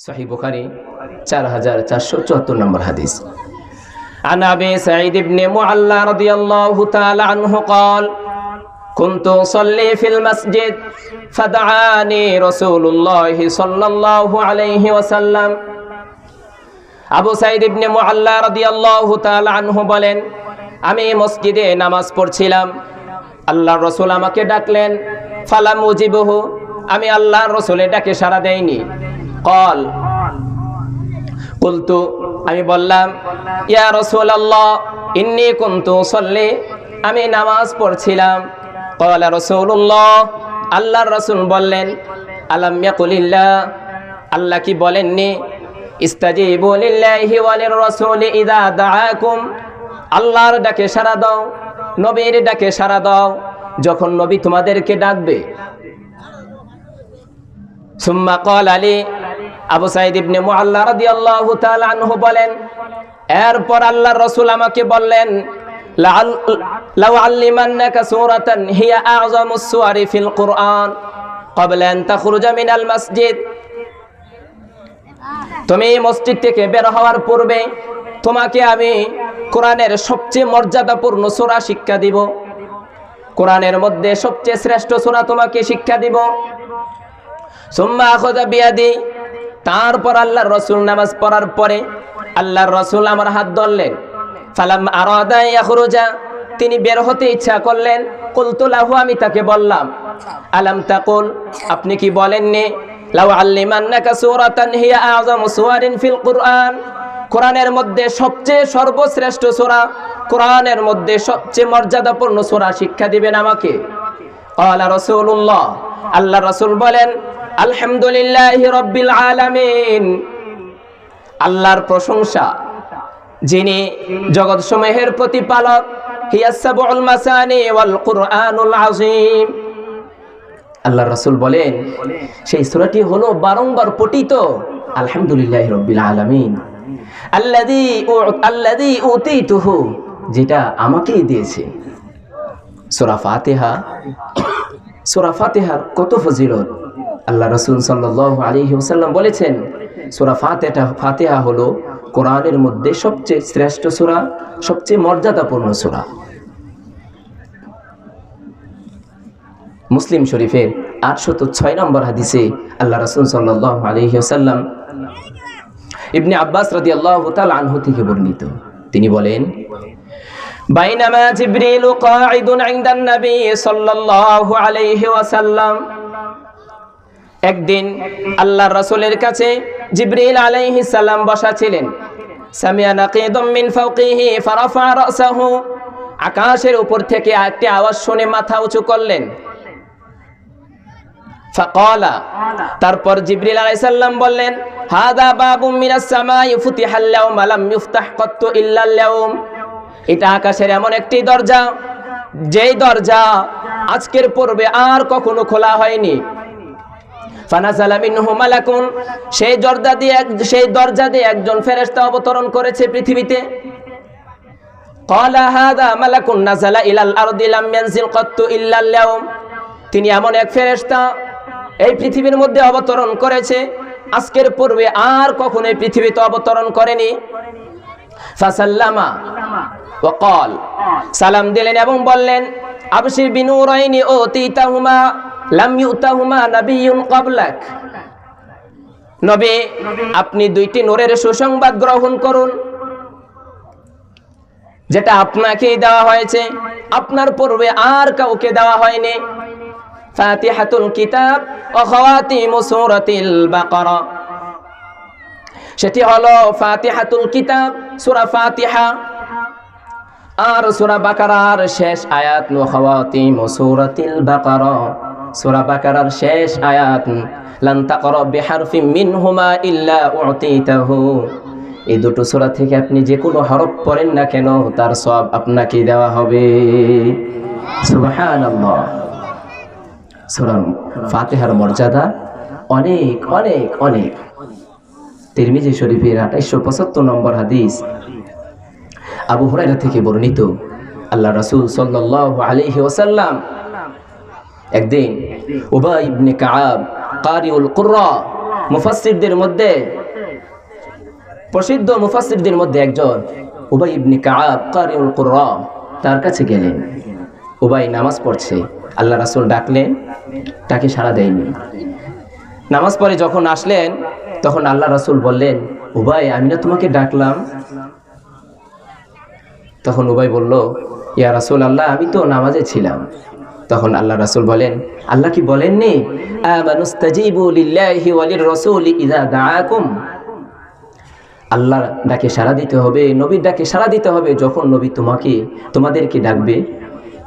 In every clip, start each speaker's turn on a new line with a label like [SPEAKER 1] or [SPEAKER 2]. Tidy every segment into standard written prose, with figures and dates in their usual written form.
[SPEAKER 1] সহিহ বুখারী 4474 নম্বর হাদিস। عن أبي سعيد بن معلى رضي الله تعالى عنه قال كنت أصلي في المسجد فدعاني رسول الله صلى الله عليه وسلم। আবু সাঈদ ইবনে মুআল্লা রাদিয়াল্লাহু তাআলা আনহু বলেন, আমি মসজিদে নামাজ পড়ছিলাম, আল্লাহর রাসূল আমাকে ডাকলেন। ফালাম উজিবহু, আমি আল্লাহর রাসূলের ডাকে সাড়া দেইনি। কল, কুলতু, আমি বললাম, ইয়া রাসূলুল্লাহ ইন্নী কুনতু উসাল্লি, আমি নামাজ পড়ছিলাম। ক্বালা রাসূলুল্লাহ, আল্লাহর রাসূল বললেন, আলাম ইয়াকুলিল্লাহ, আল্লাহ কি বলেননি, ইস্তাজিবু লিল্লাহি ওয়া লির রাসূলি ইযা দাআকুম, আল্লাহর ডাকে সাড়া দাও, নবীর ডাকে সাড়া দাও যখন নবী তোমাদেরকে ডাকবে। সুম্মা ক্বালা লি, আবু সাঈদ ইবনে মুআল্লা রাদিয়াল্লাহু তাআলা আনহু বলেন, এরপর আল্লাহর রাসূল আমাকে বললেন, লাউ আল্লিমান্নাকা সূরাতান হিয়া আ'যামুস সুওয়ারি ফিল কুরআন ক্বাবলা আন তাখরুজা মিনাল মসজিদ, তুমি মসজিদ থেকে বের হওয়ার পূর্বে তোমাকে আমি কোরআনের সবচেয়ে মর্যাদাপূর্ণ সূরা শিক্ষা দিব, কোরআনের মধ্যে সবচেয়ে শ্রেষ্ঠ সূরা তোমাকে শিক্ষা দিব। সুম্মা আখাযা বিয়াদি, তারপর আল্লাহর রাসূল নামাজ পড়ার পরে আল্লাহর রাসূল আমার হাত ধরলেন। ফালাম আরাদা ইয়াখরুজা, তিনি বের হতে ইচ্ছা করলেন। কুলতু লাহু, আমি তাকে বললাম, আলাম তাকুল, আপনি কি বলেননি, লাউ আল্লিমান্নাকা সূরাতান হিয়া আ'যামু সুওয়ারিন ফিল কুরআন, কোরআনের মধ্যে সবচেয়ে সর্বশ্রেষ্ঠ সূরা, কোরআনের মধ্যে সবচেয়ে মর্যাদাপূর্ণ সূরা শিক্ষা দিবেন আমাকে। ক্বালা রাসূলুল্লাহ, আল্লাহর রাসূল বলেন, আলহামদুলিল্লাহি রাব্বিল আলামিন, আল্লাহর প্রশংসা যিনি জগৎসমূহের প্রতিপালক। হিয়াস সাবউল মাসানি ওয়াল কুরআনুল আযীম, আল্লাহর রাসূল বলেন সেই সূরাটি হলো বারংবার পঠিত আলহামদুলিল্লাহি রাব্বিল আলামিন, আল্লাযী উতীতুহু, যেটা আমাকেই দিয়েছে। সূরা ফাতিহা, সূরা ফাতিহার কত ফজিলত। আল্লাহ রাসূল সাল্লাল্লাহু আলাইহি ওয়াসাল্লাম বলেছেন, সূরা ফাতিহা হলো কোরআনের মধ্যে সবচেয়ে শ্রেষ্ঠ সূরা, সবচেয়ে মর্যাদাপূর্ণ সূরা। মুসলিম শরীফের 806 নম্বর হাদিসে আল্লাহ রাসূল সাল্লাল্লাহু আলাইহি ওয়াসাল্লাম ইবনে আব্বাস রাদিয়াল্লাহু তাআলা আনহু থেকে বর্ণিত, তিনি বলেন, বাইনামা জিবরিল কাঈদুন ইনদান নবী সাল্লাল্লাহু আলাইহি ওয়াসাল্লাম, একদিন আল্লাহর রাসূলের কাছে জিবরিল আলাইহিস সালাম বসা ছিলেন। সামিয়া নাকিদুম মিন ফাওকিহি ফারাফা রাসাহু, আকাশের উপর থেকে একটি আওয়াজ শুনে মাথা উঁচু করলেন। ফাকালা, তারপর জিবরিল আলাইহিস সালাম বললেন, হাদা বাবুম মিনাস সামাই ফুতিহাল ইয়াওমা লাম ইফতাহ কাত্তু ইল্লাল ইয়াওম, এটা আকাশের এমন একটি দরজা, যেই দরজা আজকের পূর্বে আর কখনো খোলা হয়নি। ফানাজালা মিনহু মালাকুন, সেই দরজা দিয়ে একজন ফেরেশতা অবতরণ করেছে পৃথিবীতে। ক্বালা হাদা মালাকুন নাযালা ইলাল আরদি লাম ইয়ানজিল কাত্তু ইল্লাল ইয়াওম, তিনি এমন এক ফেরেশতা এই পৃথিবীর মধ্যে অবতরণ করেছে, আজকের পূর্বে আর কখনো এই পৃথিবীতে অবতরণ করেনি। ফাসাল্লামা ওয়া ক্বাল, সালাম দিলেন এবং বললেন, আবশির বিনুরাইনি উতিতাহুমা লাম ইউতাহুমা নাবিয়্যুন ক্বাবলাক, নবী আপনি দুইটি নূরের সুসংবাদ গ্রহণ করুন, যেটা আপনাকেই দেওয়া হয়েছে, আপনার পূর্বে আর কাউকে দেওয়া হয়নি। ফাতিহাতুল কিতাব ওয়া খাওয়াতিমু সূরাতিল বাকারা, সেটি হলো ফাতিহাতুল কিতাব, সূরা ফাতিহা, আর সূরা বাকারার শেষ আয়াত ওয়া খাওয়াতিমু সূরাতিল বাকারা, সূরা বাকারার শেষ আয়াত, লান তাকরা বিহারফিন মিনহুমা ইল্লা উতিতাহু, এই দুটো সূরা থেকে আপনি যে কোনো হরফ পড়েন না কেন তার সওয়াব আপনাকে দেওয়া হবে। সুবহানাল্লাহ। সূরা ফাতিহার মর্যাদা অনেক অনেক অনেক। তিরমিজি শরীফের 2875 নম্বর হাদিস, আবু হুরায়রা থেকে বর্ণিত, আল্লাহ রাসূল সাল্লাল্লাহু আলাইহি ওয়াসাল্লাম একদিন উবাই ইবনে কাআব কারিউল কুররা মুফাসসিরদের মধ্যে প্রসিদ্ধ মুফাসসিরদের মধ্যে একজন উবাই ইবনে কাআব কারিউল কুরআ, তার কাছে গেলেন। উবাই নামাজ পড়ছে, আল্লাহ রাসূল ডাকলেন, তাকে সাড়া দেয়নি। নামাজ পড়ে যখন আসলেন তখন আল্লাহ রাসূল বললেন, উবাই আমি না তোমাকে ডাকলাম? তখন উবাই বলল, ইয়া রাসূলুল্লাহ আমি তো নামাজে ছিলাম। তখন আল্লাহ রাসূল বলেন, আল্লাহ কি বলেননি আমানুস্তাজিবু লিল্লাহি ওয়া লির-রাসূলি ইযা দাআকুম? আল্লাহর ডাকে সাড়া দিতে হবে, নবীর ডাকে সাড়া দিতে হবে যখন নবী তোমাদেরকে ডাকবে।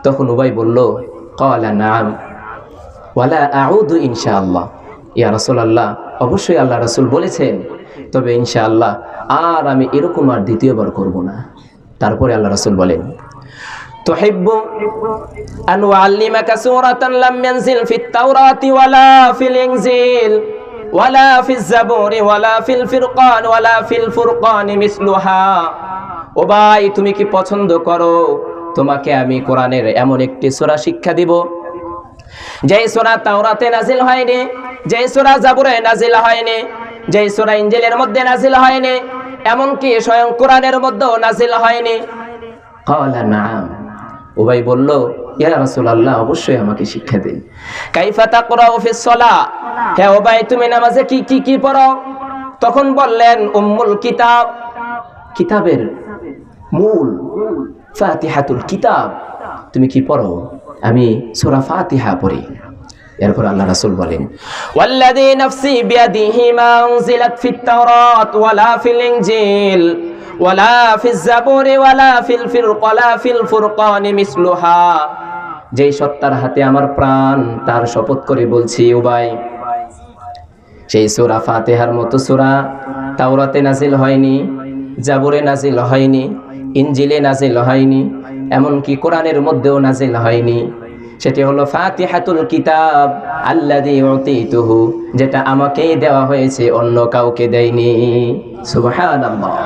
[SPEAKER 1] তখন উবাই বলল, ক্বালা নাআম ওয়ালা আউদু ইনশাআল্লাহ। ইয়া রাসূলুল্লাহ অবশ্যই আল্লাহ রাসূল বলেছেন, তবে ইনশাআল্লাহ আর আমি এরকম আর দ্বিতীয়বার করব না। তারপরে আল্লাহ রাসূল বলেন, তুহিব্বু আন উআল্লিমাকা সূরাতান লাম ইয়ানজিল ফিত তাওরাতি ওয়ালা ফিল ইনজিল ওয়ালা ফিজ জাবুরি ওয়ালা ফিল ফিরকান ওয়ালা ফিল ফুরকানি মিসলুহা। ও ভাই, তুমি কি পছন্দ করো তোমাকে আমি কোরআনের এমন একটি সূরা শিক্ষা দিব যেই সূরা তাওরাতে নাজিল হয়নি, যেই সূরা জাবুরে নাজিল হয়নি, যেই সূরা ইনজিলের মধ্যে নাজিল হয়নি, এমনকি স্বয়ং কোরআনের মধ্যেও নাজিল হয়নি? ক্বালা নাআম। উবাই বলল, ইয়া রাসূলুল্লাহ অবশ্যই আমাকে শিক্ষা দিন। কাইফা তাকরাউ ফিস সালাহ, হে উবাই তুমি নামাজে কি পড়ো? তখন বললেন, উম্মুল কিতাব, কিতাবের মূল ফাতিহাতুল কিতাব। তুমি কি পড়ো? আমি সূরা ফাতিহা পড়ি। এরপর আল্লাহ রাসূল বলেন, ওয়াল্লাযী নাফসি বিয়াদিহি মা উনজিলাত ফিত তাওরাত ওয়ালা ফিল ইনজিল ওয়ালা ফিজ জাবুরি ওয়ালা ফিল ফুরকানি মিসলুহা। যেই সত্তার হাতে আমার প্রাণ, তার শপথ করে বলছি উবাই, সেই সূরা ফাতিহার মতো সূরা তাওরাতে নাজিল হয়নি, জাবুরে নাজিল হয়নি, ইনজিলে নাজিল হয়নি, এমনকি কোরআনের মধ্যেও নাজিল হয়নি। সেটি হলো ফাতিহাতুল কিতাব আল্লাযী উতিতুহু, যেটা আমাকেই দেওয়া হয়েছে, অন্য কাউকে দেয়নি। সুবহানাল্লাহ।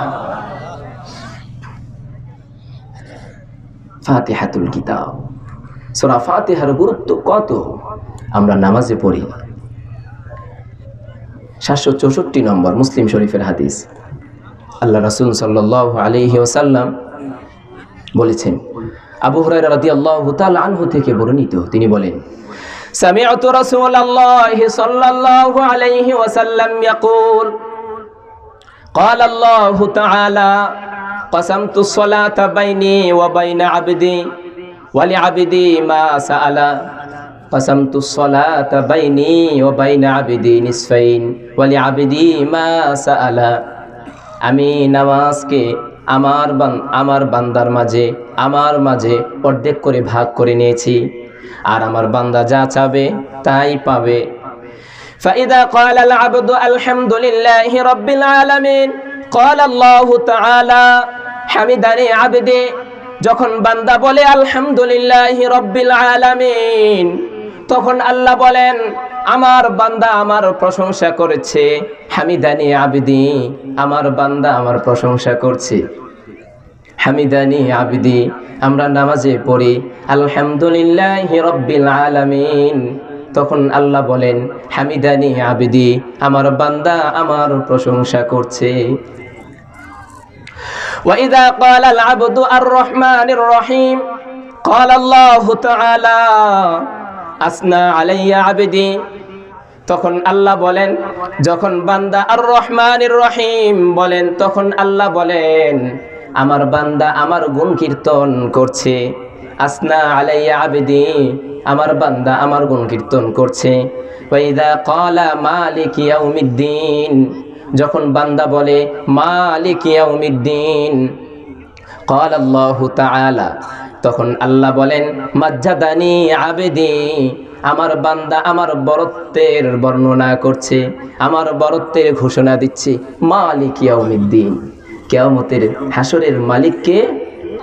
[SPEAKER 1] ফাতিহাতুল কিতাব, সূরা ফাতিহার গুরুত্ব কত আমরা নামাজে পড়ি। 764 নম্বর মুসলিম শরীফের হাদিস। আল্লাহ রাসূল সাল্লাল্লাহু আলাইহি ওয়াসাল্লাম বলেছেন, আবু হুরায়রা রাদিয়াল্লাহু তাআলা আনহু থেকে বর্ণিত, তিনি বলেন, সামি'তু রাসূলুল্লাহি সাল্লাল্লাহু আলাইহি ওয়াসাল্লাম ইয়াকুল ক্বালা আল্লাহু তাআলা কাসামতু সলাতা বাইনি ওয়া বাইনা আবদি ওয়া লিআবদি মা সাআলা কাসামতু সলাতা বাইনি ওয়া বাইনা আবদি নিসফাইন ওয়া লিআবদি মা সাআলা। আমি নামাজকে আমার বান্দার আমার মাঝে অর্ধেক করে ভাগ করে নিয়েছি, আর আমার বান্দা যা চাবে তাই পাবে। ফাইদা ক্বালাল আবদু আলহামদুলিল্লাহি রাব্বিল আলামিন ক্বালা আল্লাহু তাআলা হামিদানি আবদি। যখন বান্দা বলে আলহামদুলিল্লাহি রাব্বিল আলামিন, তখন আল্লাহ বলেন আমার বান্দা আমার প্রশংসা করেছে। হামিদানি আবদি, আমার বান্দা আমার প্রশংসা করছে। হামিদানি আবদি, আমরা নামাজে পড়ি আলহামদুলিল্লাহি রাব্বিল আলামিন, তখন আল্লাহ বলেন হামিদানি আবদি, আমার বান্দা আমার প্রশংসা করছে। وإذا قال العبد الرحمن الرحيم قال الله تعالى أثنى علي عبدي। তখন আল্লাহ বলেন, যখন বান্দা আর রহমানির রহিম বলেন, তখন আল্লাহ বলেন আমার বান্দা আমার গুণ কীর্তন করছে। আসনা আলাইয়া আবদি, আমার বান্দা আমার গুণ কীর্তন করছে। ওয়াইদা ক্বালা মালিক ইয়াউমিদ্দিন, যখন বান্দা বলে মালিক ইয়াউমিদ্দিন, ক্বালা আল্লাহু তাআলা, তখন আল্লাহ বলেন মাজ্জাদানি আবদি, আমার বান্দা আমার বরত্বের বর্ণনা করছে, আমার বরত্বের ঘোষণা দিচ্ছে। মালিক ইয়াউমিদ্দিন, কিয়ামতের হাসরের মালিক কে?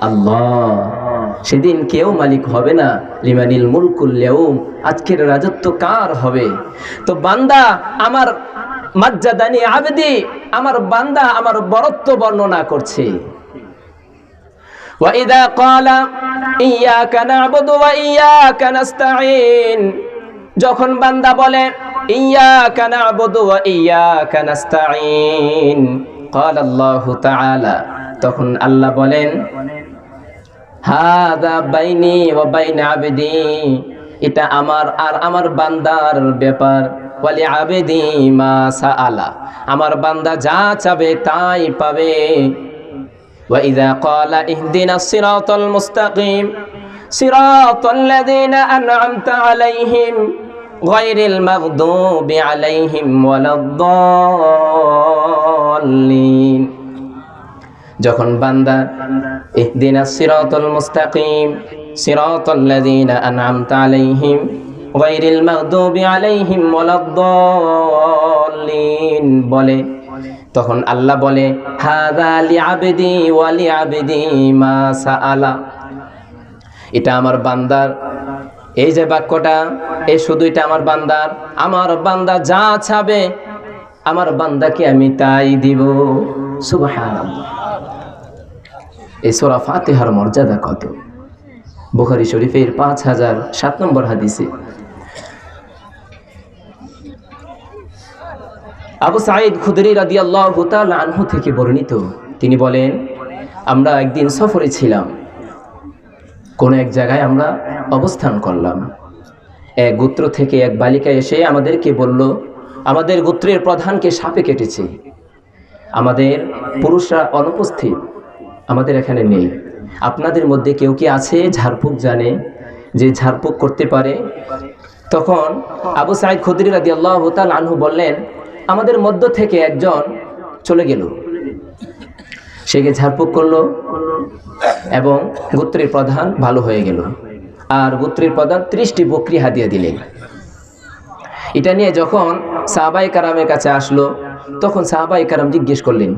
[SPEAKER 1] আল্লাহ। সেদিন কেউ মালিক হবে না। লিমানিল মুলকুল ইয়াউম, আজকের রাজত্ব কার হবে? তো বান্দা আমার মাজ্জাদানি আবদি, আমার বান্দা আমার বরত্ব বর্ণনা করছে। وَإِذَا قَالَ إِيَّاكَ نَعْبُدُ وَإِيَّاكَ نَسْتَعِينُ, যখন বান্দা বলে ইয়্যাকা না'বুদু ওয়া ইয়্যাকা নাস্তাঈন। ক্বালা আল্লাহু তাআলা, তখন আল্লাহ বলেন, হাযা বাইনি ওয়া বাইনা আবদি, এটা আমার আর আমার বান্দার ব্যাপার। ওয়ালি আবদি মা সাআলা, আমার বান্দা যা চাবে তাই পাবে। ওয়া ইযা ক্বালা ইহদিনাস সিরাতাল মুস্তাকিম সিরাতাল লাযীনা আন'আমতা আলাইহিম গায়রিল মাগদুবি আলাইহিম ওয়ালাদ-দাল্লিন। যখন বান্দা ইহদিনাস সিরাতাল মুস্তাকিম সিরাতাল লাযীনা আন'আমতা আলাইহিম গায়রিল মাগদুবি আলাইহিম ওয়ালাদ-দাল্লিন বলে, তখন আল্লাহ বলে, হাযা লিআবদি ওয়া লিআবদি মা সাআলা, এটা আমার বান্দার। এই যে বাক্যটা, এই শুধু এটা আমার বান্দার। আমার বান্দা যা চাবে আমার বান্দাকে আমি তাই দিব। সুবহানাল্লাহ। এই সূরা ফাতিহার মর্যাদা কত! বুখারী শরীফের 5007 নম্বর হাদিসে আবু সাঈদ খুদরি রাদিয়াল্লাহু তাআলা আনহু থেকে বর্ণিত, তিনি বলেন, আমরা একদিন সফরে ছিলাম, কোন এক জায়গায় আমরা অবস্থান করলাম। এক গোত্র থেকে এক বালিকা এসে আমাদেরকে বলল, আমাদের গোত্রের প্রধানকে সাপে কেটেছে, আমাদের পুরুষরা অনুপস্থিত, আমাদের এখানে নেই, আপনাদের মধ্যে কেউ কি আছে ঝাড়ফুঁক জানে, যে ঝাড়ফুঁক করতে পারে? তখন আবু সাঈদ খুদরি রাদিয়াল্লাহু তাআলা আনহু বললেন, আমাদের মধ্য থেকে একজন চলে গেল, সে গিয়ে ঝাড়ফুঁক করলো এবং গোত্রের প্রধান ভালো হয়ে গেল। আর গোত্রের প্রধান 30টি বকরি হাদিয়া দিলেন। এটা নিয়ে যখন সাহাবায়ে কেরামের কাছে আসলো, তখন সাহাবায়ে কেরাম জিজ্ঞেস করলেন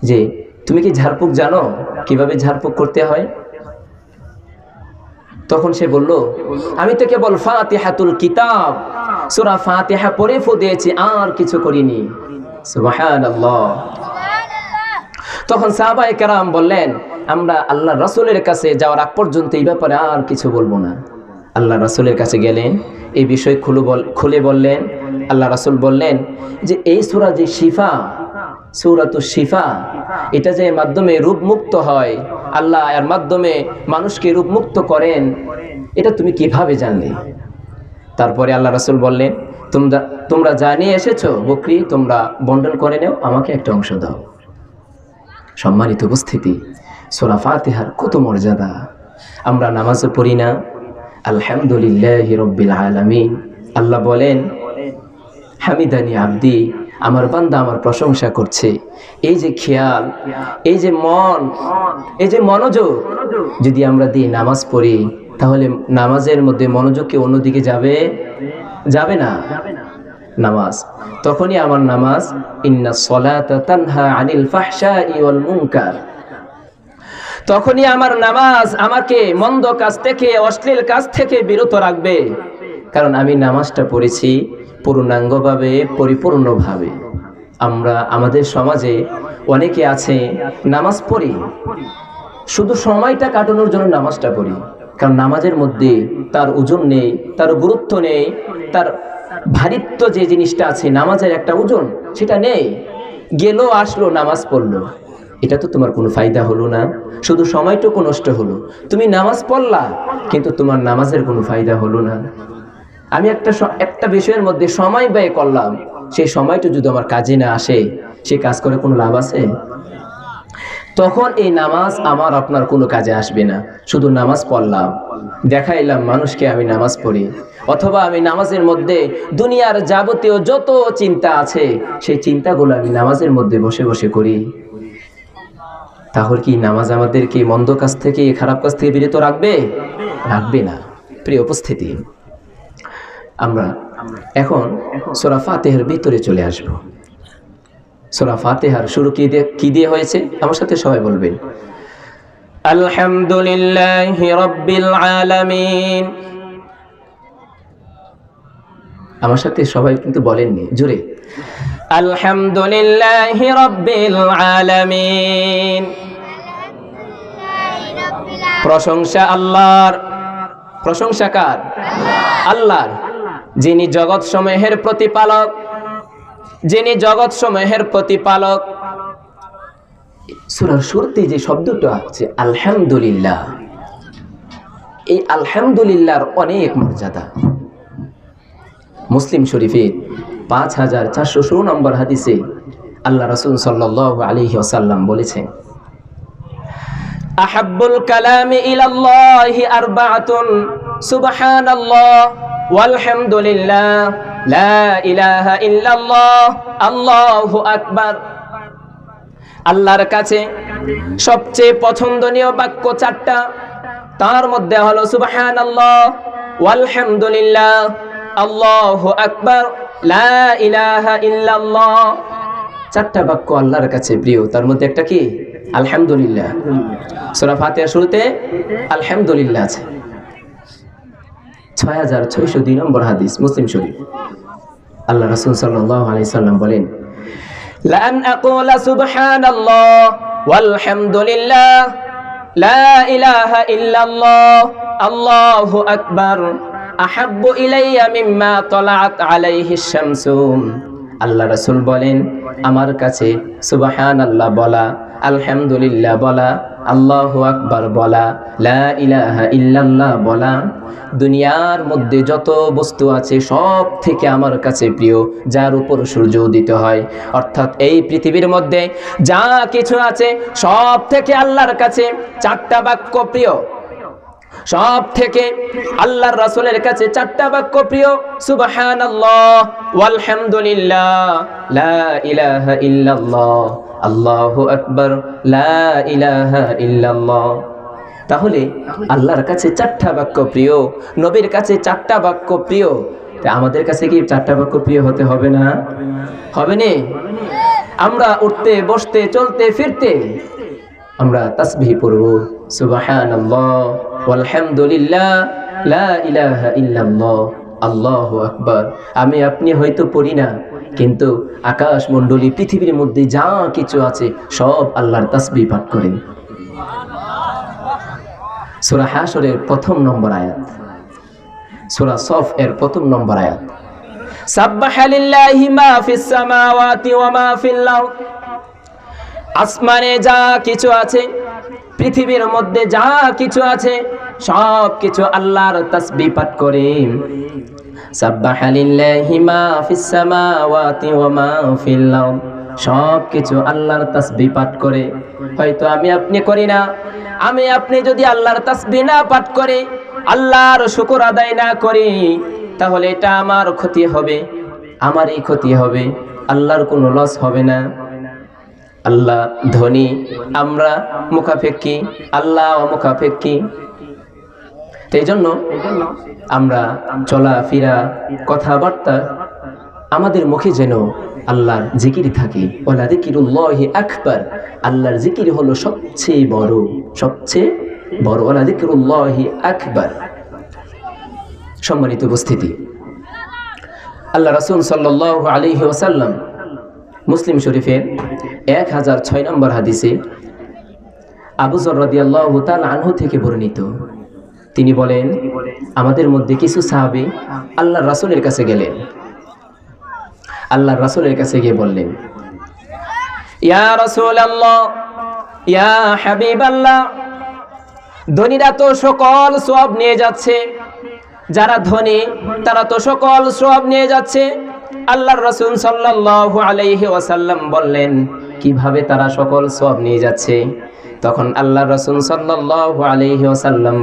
[SPEAKER 1] যে, তুমি কি ঝাড়ফুঁক জানো, কিভাবে ঝাড়ফুঁক করতে হয়? তখন সে বলল, আমি তো কেবল ফাতিহাতুল কিতাব, সূরা ফাতিহা পড়ে ফু দিয়েছি, আর কিছু করিনি। সুবহানাল্লাহ। তখন সাহাবায়ে কেরাম বললেন, আমরা আল্লাহর রাসূলের কাছে যাওয়ার আগ পর্যন্ত এই ব্যাপারে আর কিছু বলবো না। আল্লাহ রাসূলের কাছে গেলেন, এই বিষয় খুলে বললেন। আল্লাহ রাসূল বললেন যে, এই সূরা যে শিফা, সূরাতুশ শিফা, এটা যে মাধ্যমে রূপ মুক্ত হয়, আল্লাহ এর মাধ্যমে মানুষকে রূপ মুক্ত করেন, এটা তুমি কিভাবে জানলে? তারপরে আল্লাহ রাসূল বললেন, তোমরা জানিয়ে এসেছো বকরি, তোমরা বন্টন করে নাও, আমাকে একটা অংশ দাও। সম্মানিত উপস্থিতি, সূরা ফাতিহার কত মর্যাদা! আমরা নামাজও পড়ি না, আলহামদুলিল্লাহি রাব্বিল আলামিন। আল্লাহ বলেন, হামিদানি আব্দি, আমার বান্দা আমার প্রশংসা করছে। এই যে খেয়াল, এই যে মন, এই যে মনোযোগ যদি আমরা দিই নামাজ পড়ি, তাহলে নামাজের মধ্যে মনোযোগ কি অন্যদিকে যাবে না? নামাজ তখনই আমার নামাজ, ইন্নাস সালাতা তানহা আনিল ফাহশাই ওয়াল মুনকার, তখনই আমার নামাজ আমাকে মন্দ কাজ থেকে, অশ্লীল কাজ থেকে বিরত রাখবে। কারণ আমি নামাজটা পড়েছি পূর্ণাঙ্গভাবে, পরিপূর্ণভাবে। আমরা আমাদের সমাজে অনেকে আছে নামাজ পড়ি, শুধু সময়টা কাটানোর জন্য নামাজটা পড়ি, কারণ নামাজের মধ্যে তার ওজন নেই, তার গুরুত্ব নেই, তার ভারিত্ব যে জিনিসটা আছে, নামাজের একটা ওজন সেটা নেই। গেল আসলো, নামাজ পড়লো, এটা তো তোমার কোনো ফায়দা হলো না, শুধু সময়টুকু নষ্ট হলো। তুমি নামাজ পড়লা, কিন্তু তোমার নামাজের কোনো ফায়দা হলো না। আমি একটা বিষয়ের মধ্যে সময় ব্যয় করলাম, সেই সময়টা যদি আমার কাজে না আসে, সে কাজ করে কোনো লাভ আছে? তখন এই নামাজ আমার আপনার কোনো কাজে আসবে না। শুধু নামাজ পড়লাম, দেখাইলাম মানুষকে আমি নামাজ পড়ি, অথবা আমি নামাজের মধ্যে দুনিয়ার যাবতীয় যত চিন্তা আছে, সেই চিন্তাগুলো আমি নামাজের মধ্যে বসে বসে করি। তাহলে কি নামাজ আমাদেরকে মন্দ কাজ থেকে, খারাপ কাজ থেকে বিরত রাখবে না? প্রিয় উপস্থিতি, আমরা এখন সূরা ফাতিহার ভিতরে চলে আসব। সূরা ফাতিহার শুরু কি দিয়ে হয়েছে? আমার সাথে সবাই বলবেন, আলহামদুলিল্লাহি রাব্বিল আলামিন। আমার সাথে সবাই কিন্তু বলেননি, জোরে, আলহামদুলিল্লাহি রাব্বিল আলামিন। প্রশংসা আল্লাহর। প্রশংসা কার? আল্লাহর। যিনি জগৎসমূহের প্রতিপালক, যিনি জগৎসমূহের প্রতিপালক। সূরার শুরুতে যে শব্দটা আছে আলহামদুলিল্লাহ, এই আলহামদুলিল্লাহর অনেক মর্যাদা। মুসলিম শরীফের 5416 নম্বর হাদিসে আল্লাহ রাসূল সাল্লাল্লাহু আলাইহি ওয়াসাল্লাম বলেছেন, আহাব্বুল কালামি ইলাল্লাহি আরবাআতুন সুবহানাল্লাহ ওয়ালহামদুলিল্লাহ লা ইলাহা ইল্লাল্লাহ আল্লাহু আকবার। আল্লাহর কাছে সবচেয়ে পছন্দনীয় বাক্য চারটা, তার মধ্যে হলো সুবহানাল্লাহ, ওয়ালহামদুলিল্লাহ, আল্লাহু আকবার, লা ইলাহা ইল্লাল্লাহ। চারটা বাক্য আল্লাহর কাছে প্রিয়, তার মধ্যে একটা কি? আলহামদুলিল্লাহ। সূরা ফাতিহার শুরুতে আলহামদুলিল্লাহ আছে। 6602 নম্বর হাদিস মুসলিম শরীফ, আল্লাহ রাসূল সাল্লাল্লাহু আলাইহি সাল্লাম বলেন, লা আন আকুলা সুবহানাল্লাহ ওয়ালহামদুলিল্লাহ লা ইলাহা ইল্লাল্লাহ আল্লাহু আকবার আহাব্বু ইলাইয়া মিম্মা তালাআত আলাইহি শামসু। আল্লাহ রাসূল বলেন, আমার কাছে সুবহানাল্লাহ বলা, আলহামদুলিল্লাহ বলা, আল্লাহু আকবার বলা, লা ইলাহা ইল্লাল্লাহ বলা, দুনিয়ার মধ্যে যত বস্তু আছে সব থেকে আমার কাছে প্রিয়, যার উপর সূর্য উদিত হয়। অর্থাৎ এই পৃথিবীর মধ্যে যা কিছু আছে সব থেকে আল্লাহর কাছে চারটা বাক্য প্রিয়। সব থেকে আল্লাহর রাসূলের কাছে চারটা বাক্য প্রিয়, সুবহানাল্লাহ, ওয়ালহামদুলিল্লাহ, লা ইলাহা ইল্লাল্লাহ, আল্লাহু আকবার, লা ইলাহা ইল্লাল্লাহ। তাহলে আল্লাহর কাছে চারটা বাক্য প্রিয়, নবীর কাছে চারটা বাক্য প্রিয়। আমাদের কাছে কি চারটা বাক্য প্রিয় হতে হবে না? হবে না? আমরা উঠতে বসতে চলতে ফিরতে আমরা তাসবিহ পড়ব, সুবহানাল্লাহ, ওয়ালহামদুলিল্লাহ, লা ইলাহা ইল্লাল্লাহ, আল্লাহু আকবার। আমি আপনি হয়তো পড়ি না, কিন্তু আকাশ মণ্ডলী পৃথিবীর মধ্যে যা কিছু আছে সব আল্লাহর তাসবিহ পাঠ করেন। সূরা হাশরের 1 নম্বর আয়াত, সূরা সফ এর 1 নম্বর আয়াত, সাব্বাহা লিল্লাহি মা ফিস সামাওয়াতি ওয়া মা ফিল আরদ। আসমানে যা কিছু আছে, পৃথিবীর মধ্যে যা কিছু আছে সব কিছু আল্লাহর তাসবিহ পাঠ করে। সাব্বাহা লিল্লাহি মা ফিস সামাওয়াতি ওয়া মা ফিল আরদ, সব কিছু আল্লাহর তাসবিহ পাঠ করে। হয়তো আমি আপনি করি না। আমি আপনি যদি আল্লাহর তাসবিহ না পাঠ করে, আল্লাহর শুকর আদায় না করি, তাহলে এটা আমার ক্ষতি হবে, আমারই ক্ষতি হবে, আল্লাহর কোনো লস হবে না। আল্লাহ ধনী, আমরা মুখাপেক্ষী, আল্লাহ অমুখাপেক্ষী। এই জন্য আমরা চলাফেরা কথাবার্তা আমাদের মুখে যেন আল্লাহর জিকির থাকে। ওয়ালা যিকিরুল্লাহি আকবার, আল্লাহর জিকির হলো সবচেয়ে বড়, সবচেয়ে বড়। ওয়ালা যিকিরুল্লাহি আকবার। সম্মানিত উপস্থিতি, আল্লাহ রাসূল সাল্লাল্লাহু আলাইহি ওয়াসাল্লাম মুসলিম শরীফের 1006 নম্বর হাদিসে আবু যর রাদিয়াল্লাহু তাআলা আনহু থেকে বর্ণিত, তিনি বলেন, আমাদের মধ্যে কিছু সাহাবী আল্লাহর রাসূলের কাছে গেলেন। আল্লাহর রাসূলের কাছে গিয়ে বললেন, ইয়া রাসূলুল্লাহ, ইয়া হাবিবাল্লাহ, ধনীরা তো সকল সওয়াব নিয়ে যাচ্ছে, যারা ধনী তারা তো সকল সওয়াব নিয়ে যাচ্ছে। আল্লাহর রাসূল সাল্লাল্লাহু আলাইহি ওয়াসাল্লাম বললেন, কিভাবে তারা সকল সওয়াব নিয়ে যাচ্ছে? তখন আল্লাহর রাসূল সাল্লাল্লাহু আলাইহি ওয়াসাল্লাম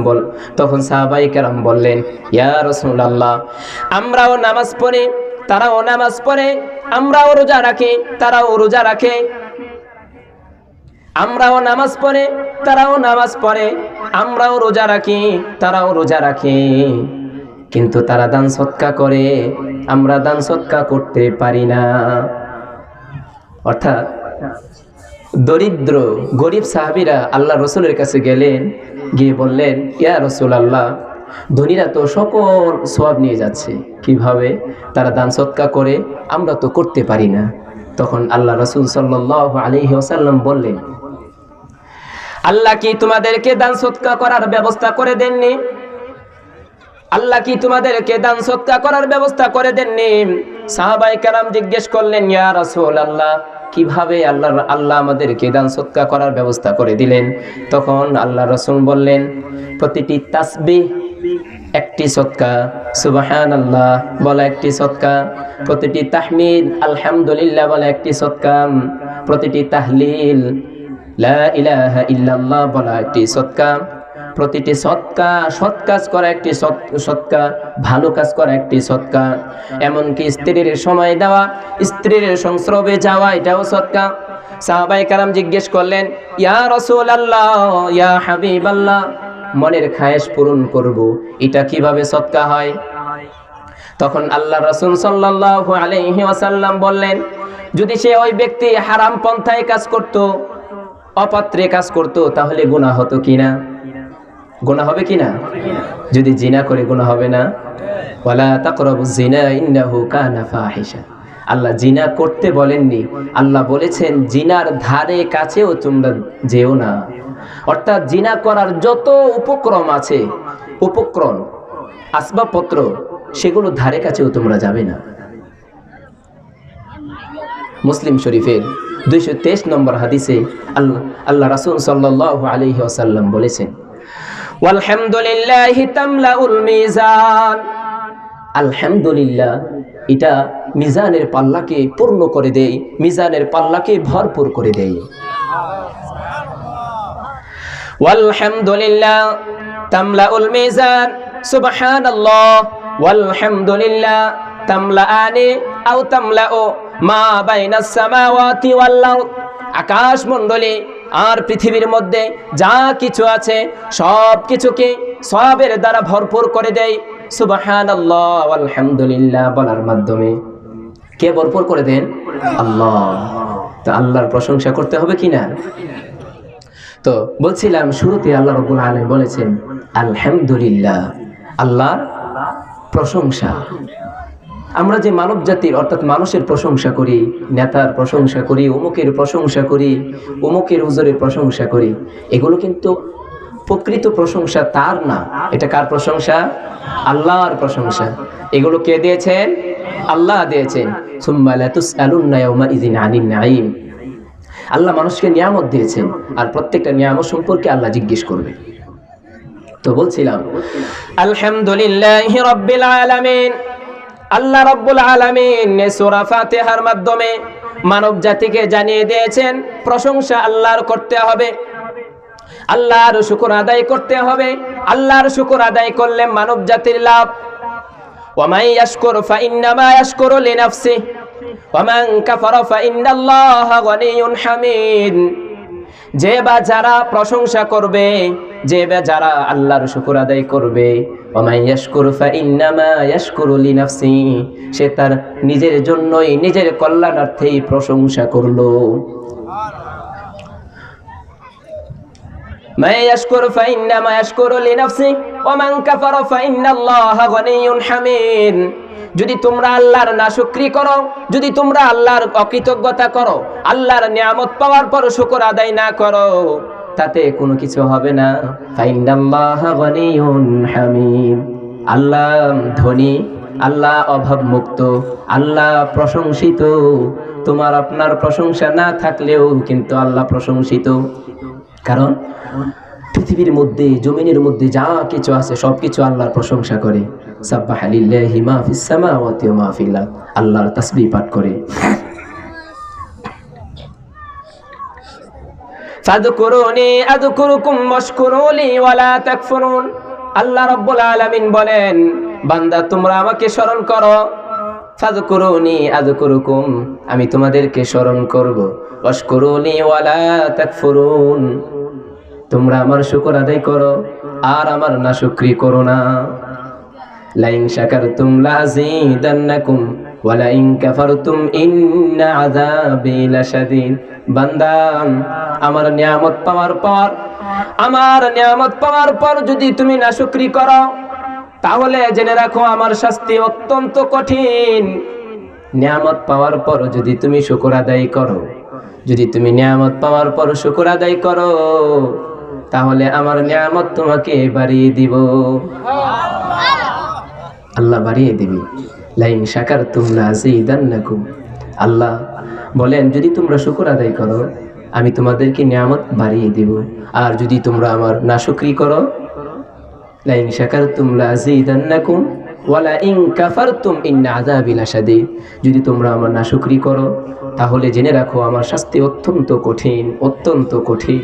[SPEAKER 1] তখন সাহাবায়ে কেরাম বললেন, ইয়া রাসূলুল্লাহ, আমরাও নামাজ পড়ি, তারাও নামাজ পড়ে, আমরাও রোজা রাখি, তারাও রোজা রাখে, আমরাও নামাজ পড়ে, তারাও নামাজ পড়ে, আমরাও রোজা রাখি, তারাও রোজা রাখে, কিন্তু তারা দান সদকা করে, আমরা দান সদকা করতে পারি না। অর্থাৎ দরিদ্র গরিব সাহাবীরা আল্লাহ রাসূলের কাছে গেলেন, গিয়ে বললেন, ইয়া রাসূলুল্লাহ, ধনীরা তো সকল সওয়াব নিয়ে যাচ্ছে, কিভাবে তারা দান সদকা করে, আমরা তো করতে পারি না। তখন আল্লাহ রাসূল সাল্লাল্লাহু আলাইহি ওয়াসাল্লাম বললেন, আল্লাহ কি তোমাদেরকে দান সদকা করার ব্যবস্থা করে দেননি? আল্লাহ কি তোমাদেরকে দান সদকা করার ব্যবস্থা করে দেননি? সাহাবায়ে কেরাম জিজ্ঞেস করলেন, ইয়া রাসূলুল্লাহ, কিভাবে আল্লাহ আমাদেরকে দান সদকা করার ব্যবস্থা করে দিলেন? তখন আল্লাহ রাসূল বললেন, প্রতিটি তাসবিহ একটি সদকা, সুবহানাল্লাহ বলা একটি সদকা, প্রতিটি তাহমিদ আলহামদুলিল্লাহ বলা একটি সদকা, প্রতিটি তাহলিল লা ইলাহা ইল্লাল্লাহ বলা একটি সদকা, প্রতিটি সৎকা সৎ কাজ করা একটি সৎকা, ভালো কাজ করা একটি সৎকা, এমনকি স্ত্রীর সময় দেওয়া, স্ত্রীর সংস্রবে যাওয়া, এটাও সৎকা। সাহাবায়ে কেরাম জিজ্ঞেস করলেন, ইয়া রাসূলুল্লাহ, ইয়া হাবিবাল্লাহ, মনের খায়েশ পূরণ করব, এটা কিভাবে সৎকা হয়? তখন আল্লাহ রাসূল সাল্লাল্লাহু আলাইহি ওয়াসাল্লাম বললেন, যদি সে ওই ব্যক্তি হারাম পন্থায় কাজ করত, অপাত্রে কাজ করত, তাহলে গুনাহ হতো কিনা? গুনাহ হবে কিনা? যদি জিনা করে গুনাহ হবে না? ওয়ালা তাকরাবুজ জিনা ইন্নাহু কানা ফাহিশা। আল্লাহ জিনা করতে বলেননি, আল্লাহ বলেছেন জিনার ধারে কাছেও তোমরা যেও না। অর্থাৎ জিনা করার যত উপক্রম আছে, উপক্রম আসবাবপত্র, সেগুলো ধারে কাছেও তোমরা যাবে না। মুসলিম শরীফের 223 নম্বর হাদিসে আল্লাহ রাসূল সাল্লাল্লাহু আলাইহি ওয়াসাল্লাম বলেছেন, ওয়ালহামদুলিল্লাহি তামলাউল মিজান। আলহামদুলিল্লাহ এটা মিজানের পাল্লাকে পূর্ণ করে দেয়, মিজানের পাল্লাকে ভরপুর করে দেয়। ওয়ালহামদুলিল্লাহ তামলাউল মিজান, সুবহানাল্লাহ ওয়ালহামদুলিল্লাহ তামলাআনি আও তামলাউ মা বাইনাস সামাওয়াতি ওয়াল আরদ। আকাশ মণ্ডলী আর পৃথিবীর মধ্যে যা কিছু আছে সব কিছুকে সওয়াবের দ্বারা ভরপুর করে দেয় সুবহানাল্লাহ ওয়ালহামদুলিল্লাহ বলার মাধ্যমে। কে ভরপুর করে দেন? আল্লাহ। তো আল্লাহর প্রশংসা করতে হবে কিনা? তো বলছিলাম শুরুতে আল্লাহ রাব্বুল আলামিন বলেছেন আলহামদুলিল্লাহ, আল্লাহর প্রশংসা। আমরা যে মানব জাতির অর্থাৎ মানুষের প্রশংসা করি, নেতার প্রশংসা করি, অমুকের প্রশংসা করি, অমুকের হুজুরের প্রশংসা করি, এগুলো কিন্তু প্রকৃত প্রশংসা তার না। এটা কার প্রশংসা? আল্লাহর প্রশংসা। এগুলো কে দিয়েছেন? আল্লাহ দিয়েছেন। সুম্মা লা তুসআলুন্না ইয়াওমাইযিন আনিন নাঈম। আল্লাহ মানুষকে নিয়ামত দিয়েছেন, আর প্রত্যেকটা নিয়ামত সম্পর্কে আল্লাহ জিজ্ঞেস করবে। তো বলছিলাম আলহামদুলিল্লাহি রাব্বিল আলামিন। আল্লাহ রাব্বুল আলামিন সূরা ফাতিহার মাধ্যমে মানব জাতিকে জানিয়ে দিয়েছেন প্রশংসা আল্লাহর করতে হবে, আল্লাহর শুকর আদায় করতে হবে। আল্লাহর শুকর আদায় করলে মানব জাতির লাভ। ওয়া মান ইয়াশকুর ফাইন্নামা ইয়াশকুরু লিনাফসিহি ওয়া মান কাফারা ফাইন্নাল্লাহা গনিয়্যুন হামিদ। যে বা যারা প্রশংসা করবে, যে বা যারা আল্লাহর শুকর আদায় করবে, ওয়া মান ইয়াশকুর ফাইন্নামা ইয়াশকুরু লিনাফসিহি, সে তার নিজের জন্যই, নিজের কল্যাণার্থেই প্রশংসা করলো। মান ইয়াশকুর ফাইন্নামা ইয়াশকুরু লিনাফসিহি ওয়া মান কাফারা ফাইন্নাল্লাহা গনিয়্যুন হামিদ। যদি তোমরা আল্লাহর নাশুকরি করো, যদি তোমরা আল্লাহর অকৃতজ্ঞতা করো, আল্লাহর নিয়ামত পাওয়ার পর শুকর আদায় না করো, তাতে কোনো কিছু হবে না। ফাইন্নাল্লাহা গনিয়্যুন হামিদ। আল্লাহ ধনী, আল্লাহ অভাব মুক্ত, আল্লাহ প্রশংসিত। তোমার আপনার প্রশংসা না থাকলেও কিন্তু আল্লাহ প্রশংসিত। কারণ পৃথিবীর মধ্যে, জমিনের মধ্যে যা কিছু আছে সবকিছু আল্লাহর প্রশংসা করে। সাব্বাহা লিল্লাহি মা ফিস সামাওয়াতি ওয়া মা ফিল আরদ। আল্লাহর তাসবিহ পাঠ করে। ফাযকুরুনি আযকুরুকুম ওয়াশকুরুলি ওয়ালা তাকফুরুন। আল্লাহ রাব্বুল আলামিন বলেন, বান্দা তোমরা আমাকে স্মরণ করো। ফাযকুরুনি আযকুরুকুম, আমি তোমাদেরকে স্মরণ করব। ওয়াশকুরুলি ওয়ালা তাকফুরুন, তোমরা আমার শুকর আদায় করো আর আমার নাশুকরি করো না। লাইন শাকারতুম লাযীদান্নাকুম ওয়া লাইন কাফারতুম ইন্না আযাবি লাশাদীদ। বান্দা আমার নিয়ামত পাওয়ার পর, আমার নিয়ামত পাওয়ার পর যদি তুমি নাশুকরি করো, তাহলে জেনে রাখো আমার শাস্তি অত্যন্ত কঠিন। নিয়ামত পাওয়ার পর যদি তুমি শুকর আদায় করো, যদি তুমি নিয়ামত পাওয়ার পর শুকর আদায় করো, তাহলে আমার নিয়ামত তোমাকে বাড়িয়ে দিব। আল্লাহ বাড়িয়ে দিবে। লাইন শাকারতুম লাযীদান্নাকুম, আল্লাহ বলেন যদি তোমরা শুকর আদায় করো আমি তোমাদেরকে নিয়ামত বাড়িয়ে দেব, আর যদি তোমরা আমার নাশুকরি করো লাইন শাকারতুম লাযীদান্নাকুম ওয়ালা ইন কাফারতুম ইন্না আযাবি লাশাদীদ, যদি তোমরা আমার নাশুকরি করো তাহলে জেনে রাখো আমার শাস্তি অত্যন্ত কঠিন, অত্যন্ত কঠিন।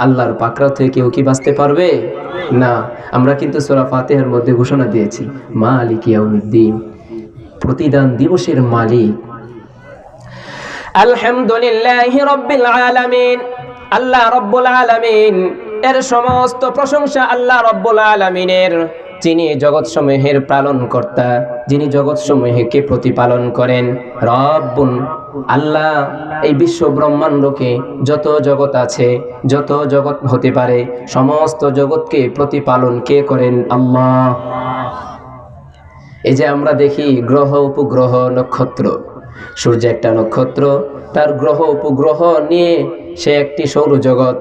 [SPEAKER 1] আল্লাহর পাকড়াও থেকে কেউ কি বাঁচতে পারবে না। আমরা কিন্তু সূরা ফাতিহার মধ্যে ঘোষণা দিয়েছি মালিক ইয়াউমিদ্দিন, প্রতিদান দিবসের মালিক। আলহামদুলিল্লাহি রাব্বিল আলামিন, আল্লাহ রাব্বুল আলামিন এর সমস্ত প্রশংসা আল্লাহ রাব্বুল আলামিনের, যিনি জগৎসমূহের পালনকর্তা, যিনি জগৎসমূহকে প্রতিপালন করেন। রব্বুন, আল্লাহ এই বিশ্ব ব্রহ্মাণ্ডকে যত জগৎ আছে, যত জগৎ হতে পারে সমস্ত জগৎকে প্রতিপালন কে করেন? আল্লাহ। এই যে আমরা দেখি গ্রহ উপগ্রহ নক্ষত্র, সূর্য একটা নক্ষত্র, তার গ্রহ উপগ্রহ নিয়ে সে একটি সৌরজগৎ।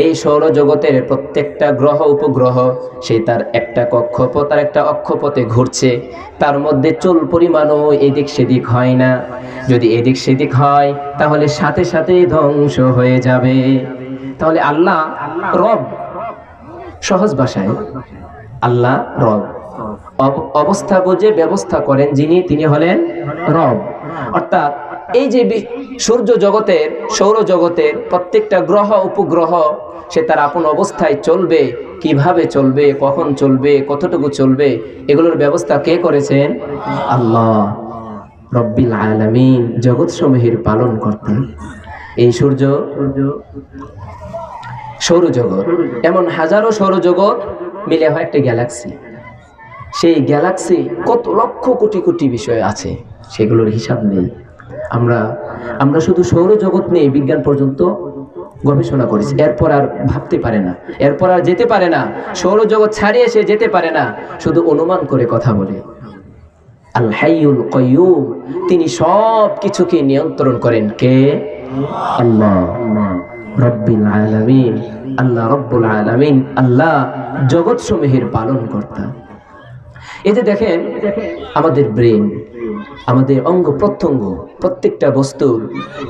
[SPEAKER 1] এই সৌরজগতের প্রত্যেকটা গ্রহ উপগ্রহ সে তার একটা কক্ষপথ আর একটা অক্ষপথে ঘুরছে, তার মধ্যে চুল পরিমাণও এদিক সেদিক হয় না। যদি এদিক সেদিক হয় তাহলে সাথে সাথে ধ্বংস হয়ে যাবে। তাহলে আল্লাহ রব, সহজ ভাষায় আল্লাহ রব, অবস্থা বুঝে ব্যবস্থা করেন যিনি, তিনি হলেন রব। অর্থাৎ এই যে সূর্য জগতের, সৌরজগতের প্রত্যেকটা গ্রহ উপগ্রহ সে তার আপন অবস্থায় চলবে, কিভাবে চলবে, কখন চলবে, কতটুকু চলবে, এগুলোর ব্যবস্থা কে করেছেন? আল্লাহ রব্বিল আলামিন, জগৎ সমূহের পালন কর্তা। এই সূর্য, সৌরজগৎ, এমন হাজারো সৌরজগৎ মিলে হয় একটা গ্যালাক্সি। সেই গ্যালাক্সি কত লক্ষ কোটি কোটি বিষয় আছে, সেগুলোর হিসাব নেই। আমরা শুধু সৌরজগৎ নিয়ে বিজ্ঞান পর্যন্ত গবেষণা করেছি, এরপর আর ভাবতে পারে না, এরপর আর যেতে পারে না, সৌরজগৎ ছাড়িয়ে সে যেতে পারে না, শুধু অনুমান করে কথা বলে। আল হাইয়ুল কাইয়ুম, তিনি সব কিছুকে নিয়ন্ত্রণ করেন কে? আল্লাহ রব্বিল আলামিন, আল্লাহ রব্বুল আলামিন, আল্লাহ জগৎ সমূহের পালন কর্তা। এতে দেখেন আমাদের ব্রেন, আমাদের অঙ্গ প্রত্যঙ্গ, প্রত্যেকটা বস্তুর,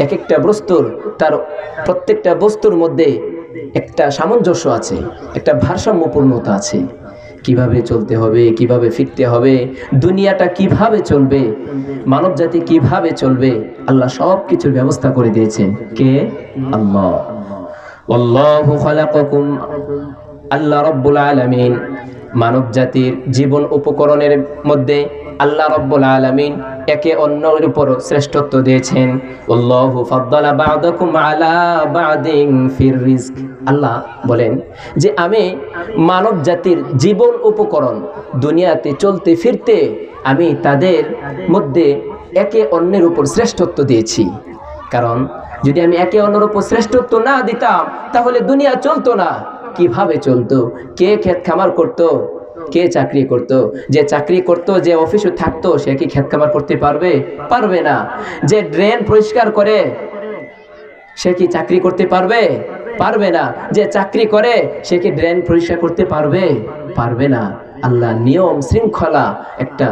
[SPEAKER 1] এক একটা বস্তুর, তার প্রত্যেকটা বস্তুর মধ্যে একটা সামঞ্জস্য আছে, একটা ভারসাম্যপূর্ণতা আছে। কিভাবে চলতে হবে, কিভাবে ফিরতে হবে, দুনিয়াটা কিভাবে চলবে, মানব জাতি কিভাবে চলবে, আল্লাহ সব কিছুর ব্যবস্থা করে দিয়েছেন কে? আল্লাহ। আল্লাহু খালাকাকুম, আল্লাহ রব্বুল আলামিন মানব জাতির জীবন উপকরণের মধ্যে আল্লাহ রব্বুল আলামিন একে অন্যের উপর শ্রেষ্ঠত্ব দিয়েছেন। আল্লাহু ফাদ্দালা বা'দাকুম আলা বা'দিন ফির রিজক, আল্লাহ বলেন যে আমি মানব জাতির জীবন উপকরণ, দুনিয়াতে চলতে ফিরতে আমি তাদের মধ্যে একে অন্যের উপর শ্রেষ্ঠত্ব দিয়েছি। কারণ যদি আমি একে অন্যের উপর শ্রেষ্ঠত্ব না দিতাম তাহলে দুনিয়া চলতো না। কিভাবে চলতো? কে ক্ষেত খামার করতো, কে চাকরি করত? যে চাকরি করত, যে অফিসে থাকতো, সে কি ক্ষেত খামার করতে পারবে? পারবে না। যে ড্রেন পরিষ্কার করে সে কি চাকরি করতে পারবে? পারবে না। যে চাকরি করে সে কি ড্রেন পরিষ্কার করতে পারবে? পারবে না। আল্লাহ নিয়ম শৃঙ্খলা একটা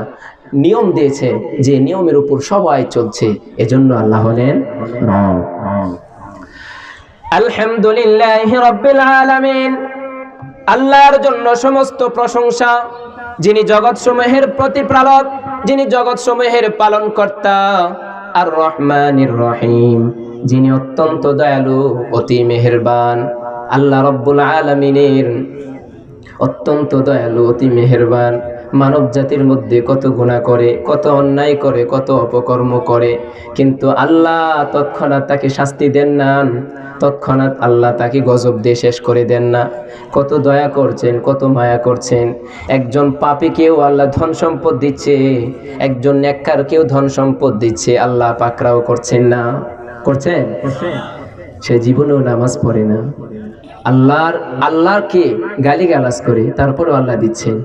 [SPEAKER 1] নিয়ম দিয়েছে, যে নিয়মের উপর সবাই চলছে। এজন্য আল্লাহ হলেন রব। আলহামদুলিল্লাহি রাব্বিল আলামিন, আল্লাহর জন্য সমস্ত প্রশংসা, যিনি জগৎ সমূহের প্রতিপালক, যিনি জগৎ সমূহের পালন কর্তা। আর রহমানির রহিম, যিনি অত্যন্ত দয়ালু, অতি মেহেরবান। আল্লাহ রব্বুল আলামিনের অত্যন্ত দয়ালু, অতি মেহেরবান। মানব জাতির মধ্যে কত গুনাহ করে, কত অন্যায় করে, কত অপকর্ম করে, কিন্তু আল্লাহ তৎক্ষণাৎ তাকে শাস্তি দেন না, তৎক্ষণাৎ আল্লাহ তাকে গজব দিয়ে শেষ করে দেন না। কত দয়া করছেন, কত মায়া করছেন। একজন পাপীকেও আল্লাহ ধন সম্পদ দিচ্ছে, একজন নেককারকেও ধন সম্পদ দিচ্ছে, আল্লাহ পাকড়াও করছেন না? করছেন? সে জীবনেও নামাজ পড়ে না, আল্লাহকে গালিগালাজ করে, তারপরেও আল্লাহ দিচ্ছেন।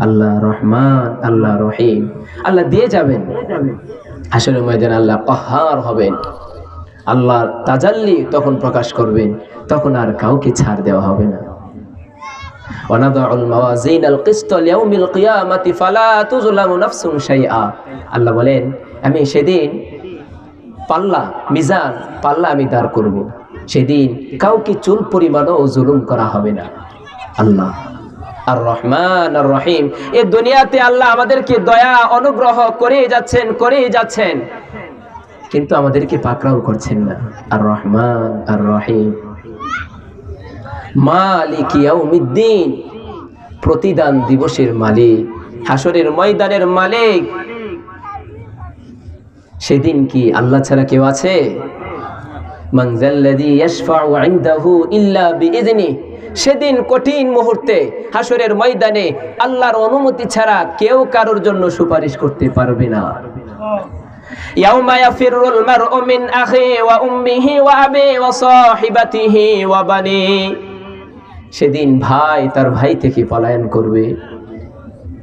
[SPEAKER 1] আল্লাহ রহমান, আল্লাহ রহিম, আল্লাহ দিয়ে যাবেন। হাশরের ময়দানে আল্লাহ কাহ্হার হবেন, আল্লাহর তাজাল্লি তখন প্রকাশ করবেন, তখন আর কাউকে ছাড় দেওয়া হবে না। ওয়ানাদাউল মাওয়াজিনাল কিসত লিয়াউমিল কিয়ামাতি ফালা তুযলামু নাফসুন শাইআ। আল্লাহ বলেন আমি সেদিন পাল্লা আমি দাঁড় করব, সেদিন কাউকে চুল পরিমাণও জুলুম করা হবে না। আল্লাহ আর রহমান আর রহিম, এই দুনিয়াতে আল্লাহ আমাদেরকে দয়া অনুগ্রহ করেই যাচ্ছেন, কিন্তু আমাদেরকে পাকড়াও করছেন না। আর রহমান আর রহিম, মালিক ইয়াউমিদ্দিন, প্রতিদান দিবসের মালিক, হাসরের ময়দানের মালিক। সেদিন কি আল্লাহ ছাড়া কেউ আছে? মান যাল্লাযী ইয়াশফাউ ইনদাহু ইল্লা বিইযনিহি, সেদিন কঠিন মুহূর্তে হাসরের ময়দানে আল্লাহর অনুমতি ছাড়া কেউ কারোর জন্য সুপারিশ করতে পারবে না। ইয়াউমা ইয়াফিরুল মারউ মিন আখিহি ওয়া উম্মিহি ওয়া আবিহি ওয়া সাহিবাতিহি ওয়া বানিহি, সেদিন ভাই তার ভাই থেকে পলায়ন করবে,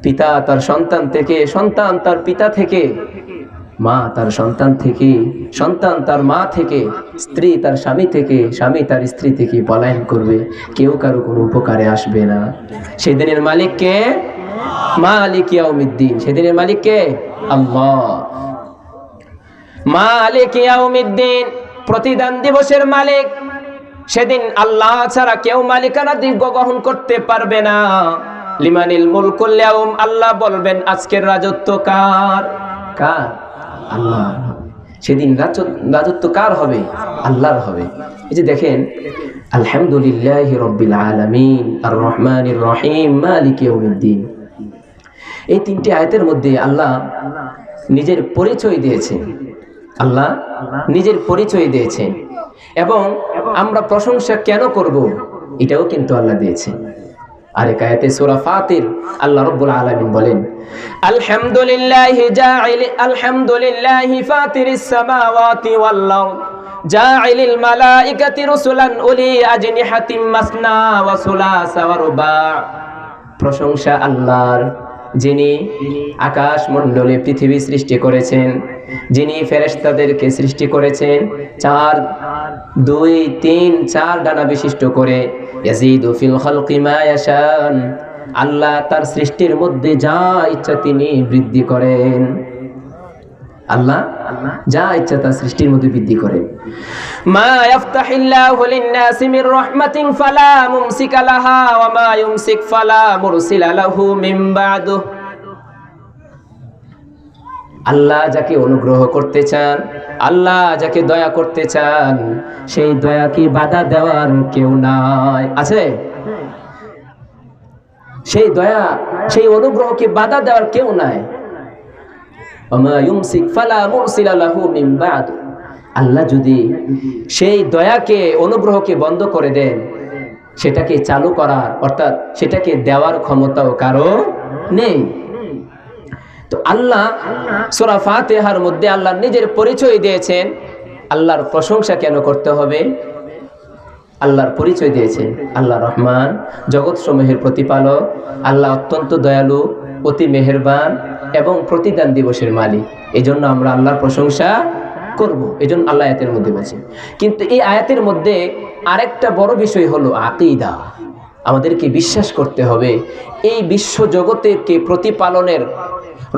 [SPEAKER 1] পিতা তার সন্তান থেকে, সন্তান তার পিতা থেকে, মা তার সন্তান থেকে, সন্তান তার মা থেকে, স্ত্রী তার স্বামী থেকে, স্বামী তার স্ত্রী থেকে পলায়ন করবে। কেউ কারো কোনো উপকারে আসবে না। সেদিনের মালিক কে? মালিক ইয়াউমিদ্দিন। সেদিনের মালিক কে? আল্লাহ। মালিক ইয়াউমিদ্দিন, প্রতিদান দিবসের মালিক। সেদিন আল্লাহ ছাড়া কেউ মালিকানা দিব্য গ্রহণ করতে পারবে না। লিমানিল মুলকুল ইয়াউম, আল্লাহ বলবেন আজকের রাজত্ব কার? কার? আল্লাহ। সেদিন রাজত্ব কার হবে? আল্লাহর হবে। এই যে দেখেন, আলহামদুলিল্লাহি রাব্বিল আলামিন আর রহমানির রহিম মালিক ইয়াউমিদ্দিন, এই তিনটি আয়াতের মধ্যে আল্লাহ নিজের পরিচয় দিয়েছেন। আল্লাহ নিজের পরিচয় দিয়েছেন, এবং আমরা প্রশংসা কেন করব এটাও কিন্তু আল্লাহ দিয়েছেন। আরেক আয়াতে সূরা ফাতির আল্লাহ রাব্বুল আলামিন বলেন, আলহামদুলিল্লাহি ফাতিরিস সামাওয়াতি ওয়াল আরদ জাইলিল মালাইকাতি রুসুলান উলি আজনিহাতিম মাসনা ওয়া সুলাসা ওয়া রুবা। প্রশংসা আল্লাহর, যিনি আকাশ মণ্ডলে পৃথিবী সৃষ্টি করেছেন, যিনি ফেরেশতাদেরকে সৃষ্টি করেছেন 4, 2, 3, 4 ডানা বিশিষ্ট করে। ইয়াজিদু ফিল খালকি মা ইয়াশান, আল্লাহ তার সৃষ্টির মধ্যে যা ইচ্ছা তিনি বৃদ্ধি করেন। আল্লাহ যা ইচ্ছা তার সৃষ্টির মধ্যে বৃদ্ধি করেন। মা ইয়াফতাহিল্লাহু লিন-নাসি মির রাহমাতিন ফালা মুমসিকা লাহা ওয়া মা ইউমসিক ফালা মুরসিলা লাহু মিন বাদু। আল্লাহ যাকে অনুগ্রহ করতে চান, আল্লাহ যাকে দয়া করতে চান, সেই দয়াকে বাধা দেওয়ার কেউ নাই। আছে? সেই দয়া, সেই অনুগ্রহকে বাধা দেওয়ার কেউ নাই। ওমা ইউমসিক ফালা মুরসিলা লাহু মিন বাদু। আল্লাহ যদি সেই দয়াকে, অনুগ্রহকে বন্ধ করে দেন, সেটাকে চালু করার, অর্থাৎ সেটাকে দেওয়ার ক্ষমতাও কারো নেই। তো আল্লাহ সূরা ফাতিহার মধ্যে আল্লাহ নিজের পরিচয় দিয়েছেন। আল্লাহর প্রশংসা কেন করতে হবে? আল্লাহর পরিচয় দিয়েছেন আল্লাহ রহমান, জগৎ সমূহের প্রতিপালক। আল্লাহ অত্যন্ত দয়ালু, অতি মেহেরবান এবং প্রতিদান দিবসের মালিক। এই জন্য আমরা আল্লাহর প্রশংসা করব, এই জন্য আল্লাহ আয়াতের মধ্যে বলছেন। কিন্তু এই আয়াতের মধ্যে আরেকটা বড় বিষয় হলো আকীদা। আমাদেরকে বিশ্বাস করতে হবে এই বিশ্ব জগতেরকে প্রতিপালনের,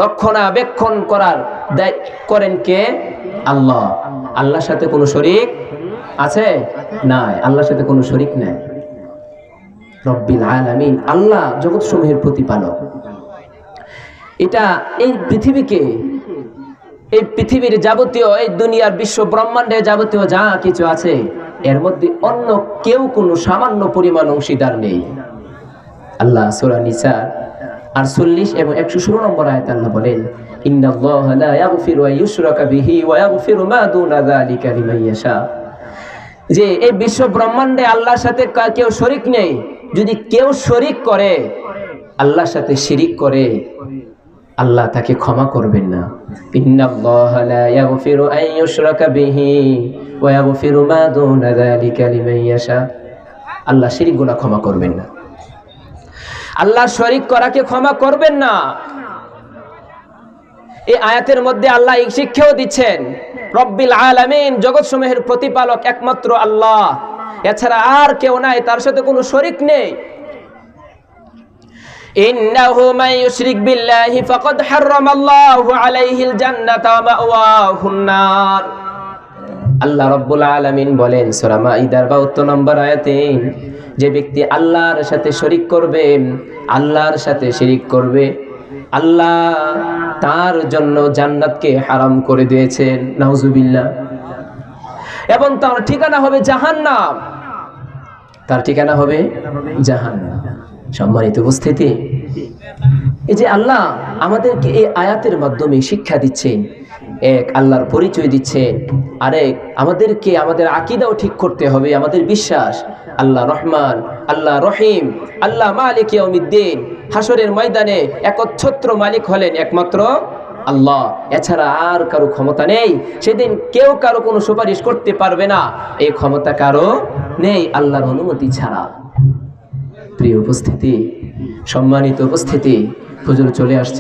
[SPEAKER 1] রক্ষণাবেক্ষণ করার দায় করেন কে? আল্লাহ। আল্লাহর সাথে কোনো শরীক আছে? নাই, আল্লাহর সাথে কোনো শরীক নাই। রব্বিল আলামিন, আল্লাহ জগৎ সমূহের প্রতিপালক। এটা এই পৃথিবীকে, এই পৃথিবীর যাবতীয়, এই দুনিয়ার বিশ্ব ব্রহ্মাণ্ডে যাবতীয় যা কিছু আছে, এর মধ্যে অন্য কেউ কোনো সামান্য পরিমাণ অংশীদার নেই। আল্লাহ সূরা নিসা 48 এবং 116 নম্বর আয়াতে আল্লাহ বলেন, ইন্নাল্লাহা লা ইয়াগফিরু আন ইউশরাকা বিহি ওয়া ইয়াগফিরু মা দুনা যালিকা লিমান ইয়াশা। যে এই বিশ্ব ব্রহ্মাণ্ডে আল্লাহর সাথে কেউ শরীক নেই। যদি কেউ শরীক করে, আল্লাহর সাথে শিরিক করে, আল্লাহ তাকে ক্ষমা করবেন না। ইন্নাল্লাহা লা ইয়াগফিরু আন ইউশরাকা বিহি ওয়া ইয়াগফিরু মা দুনা যালিকা লিমান ইয়াশা। আল্লাহ শিরিক গুনাহ ক্ষমা করবেন না, আল্লাহ শরীক করাকে ক্ষমা করবেন না। এই আয়াতের মধ্যে আল্লাহ এই শিক্ষাও দিচ্ছেন, রব্বিল আলামিন, জগৎ সমূহের প্রতিপালক একমাত্র আল্লাহ, এছাড়া আর কেউ নাই, তার সাথে কোনো শরীক নেই। ইন্নাহু মান ইউশরিক বিল্লাহি ফাকাদ হারামাল্লাহু আলাইহিল জান্নাতা ওয়া মাওয়াহুন নার। আল্লাহ রাব্বুল আলামিন বলেন সূরা মাইদার 72 নম্বর আয়াতে, যে ব্যক্তি আল্লাহর সাথে শরীক করবে, আল্লাহর সাথে শিরিক করবে, আল্লাহ তার জন্য জান্নাতকে হারাম করে দিয়েছেন। নাউজুবিল্লাহ। এবং তার ঠিকানা হবে জাহান্নাম, তার ঠিকানা হবে জাহান্নাম। সম্মানিত উপস্থিতি, এই যে আল্লাহ আমাদেরকে এই আয়াতের মাধ্যমে শিক্ষা দিচ্ছেন, এক আল্লাহর পরিচয় দিচ্ছেন, আরেক আমাদেরকে আমাদের আকীদাও ঠিক করতে হবে, আমাদের বিশ্বাস আল্লাহ রহমান, আল্লাহ রহিম, আল্লাহ মালিক ইয়াউমিদ্দিন। হাসরের ময়দানে একচ্ছত্র মালিক হলেন একমাত্র আল্লাহ, এছাড়া আর কারো ক্ষমতা নেই। সেদিন কেউ কারো কোনো সুপারিশ করতে পারবে না, এই ক্ষমতা কারো নেই আল্লাহর অনুমতি ছাড়া। প্রিয় উপস্থিতি, সম্মানিত উপস্থিতি, হুজুর চলে আসছে।